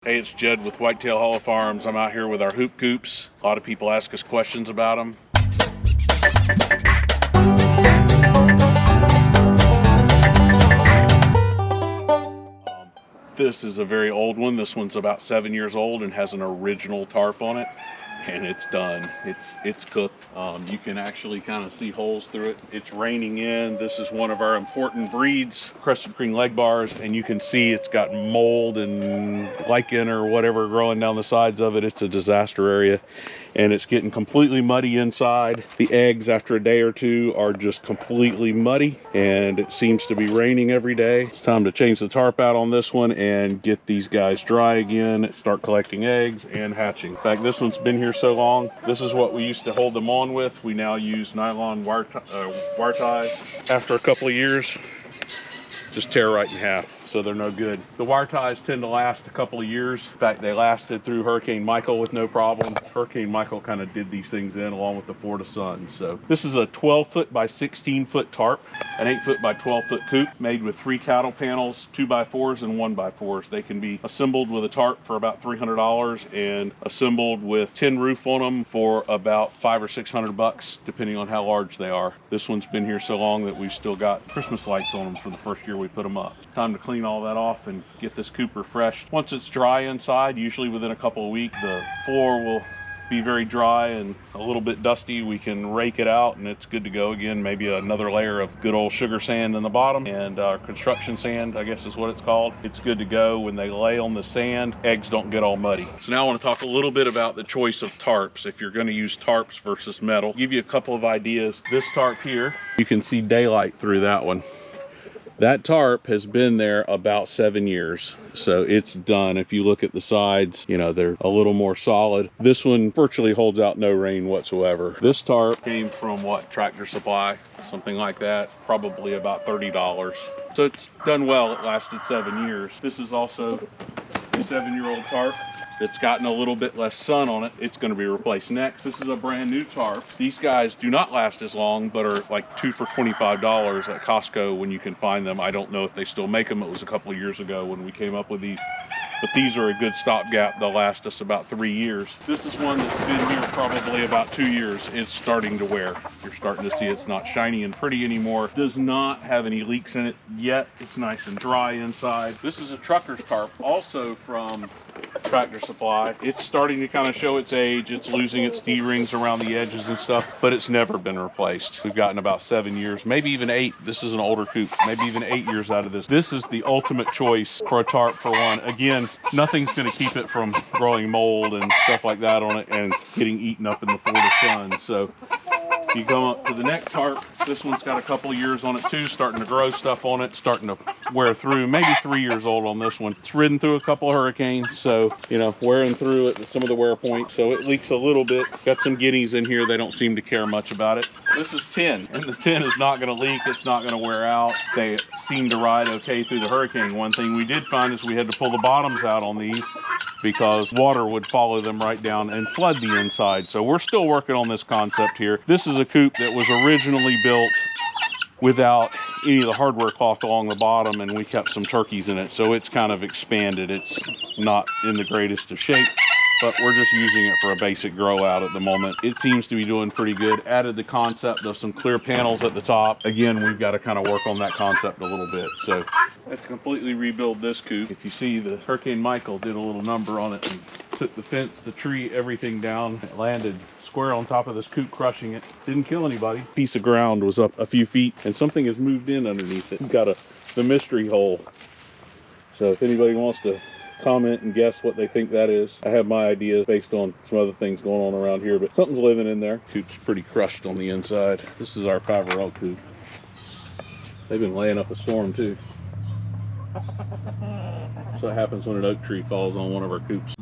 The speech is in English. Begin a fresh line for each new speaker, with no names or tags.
Hey, it's Jed with Whitetail Hollow Farms. I'm out here with our hoop coops. A lot of people ask us questions about them. This is a very old one. This one's about 7 years old and has an original tarp on it. And it's done. It's cooked. You can actually kind of see holes through it. It's raining in. This is one of our important breeds, crested cream leg bars, and you can see it's got mold and lichen or whatever growing down the sides of it. It's a disaster area, and it's getting completely muddy inside. The eggs after a day or two are just completely muddy, and it seems to be raining every day. It's time to change the tarp out on this one and get these guys dry again, start collecting eggs and hatching. In fact, this one's been here so long. This is what we used to hold them on with. We now use nylon wire ties. After a couple of years, just tear right in half, so they're no good. The wire ties tend to last a couple of years. In fact, they lasted through Hurricane Michael with no problem. Hurricane Michael kind of did these things in along with the Florida sun. So this is a 12-foot by 16-foot tarp, an 8-foot by 12-foot coop made with 3 cattle panels, 2x4s and 1x4s. They can be assembled with a tarp for about $300 and assembled with tin roof on them for about $500 or $600, depending on how large they are. This one's been here so long that we've still got Christmas lights on them for the first year we put them up. Time to clean all that off and get this coop refreshed. Once it's dry inside, usually within a couple of weeks, the floor will be very dry and a little bit dusty. We can rake it out and it's good to go again. Maybe another layer of good old sugar sand in the bottom and construction sand, I guess is what it's called. It's good to go. When they lay on the sand, eggs don't get all muddy. So now I want to talk a little bit about the choice of tarps. If you're going to use tarps versus metal, I'll give you a couple of ideas. This tarp here, you can see daylight through that one. That tarp has been there about 7 years, so it's done. If you look at the sides, you know, they're a little more solid. This one virtually holds out no rain whatsoever. This tarp came from what, Tractor Supply, something like that, probably about $30. So it's done well. It lasted 7 years. This is also a 7-year-old tarp. It's gotten a little bit less sun on it. It's going to be replaced next. This is a brand new tarp. These guys do not last as long, but are like 2 for $25 at Costco when you can find them. I don't know if they still make them. It was a couple of years ago when we came up with these. But these are a good stopgap. They'll last us about 3 years. This is one that's been here probably about 2 years. It's starting to wear. You're starting to see it's not shiny and pretty anymore. Does not have any leaks in it yet. It's nice and dry inside. This is a trucker's tarp, also from Tractor Supply. It's starting to kind of show its age. It's losing its D-rings around the edges and stuff, but it's never been replaced. We've gotten about 7 years, maybe even 8. This is an older coop, maybe even 8 years out of this. This is the ultimate choice for a tarp for one. Again, nothing's going to keep it from growing mold and stuff like that on it and getting eaten up in the Florida sun. So you come up to the next tarp. This one's got a couple of years on it too, starting to grow stuff on it, starting to wear through. Maybe 3 years old on this one. It's ridden through a couple of hurricanes, so, you know, wearing through it with some of the wear points, so it leaks a little bit. Got some guineas in here. They don't seem to care much about it. This is tin, and the tin is not going to leak. It's not going to wear out. They seem to ride okay through the hurricane. One thing we did find is we had to pull the bottoms out on these because water would follow them right down and flood the inside. So we're still working on this concept here. This is a coop that was originally built without any of the hardware cloth along the bottom, and we kept some turkeys in it, so it's kind of expanded. It's not in the greatest of shape, but we're just using it for a basic grow out at the moment. It seems to be doing pretty good. Added the concept of some clear panels at the top. Again, we've got to kind of work on that concept a little bit. So I have to completely rebuild this coop. If you see, the Hurricane Michael did a little number on it and took the fence, the tree, everything down. It landed square on top of this coop, crushing it. Didn't kill anybody. Piece of ground was up a few feet and something has moved in underneath it. We've got the mystery hole. So if anybody wants to comment and guess what they think that is, I have my ideas based on some other things going on around here, but something's living in there. Coop's pretty crushed on the inside. This is our Favorel coop. They've been laying up a storm too. That's what happens when an oak tree falls on one of our coops.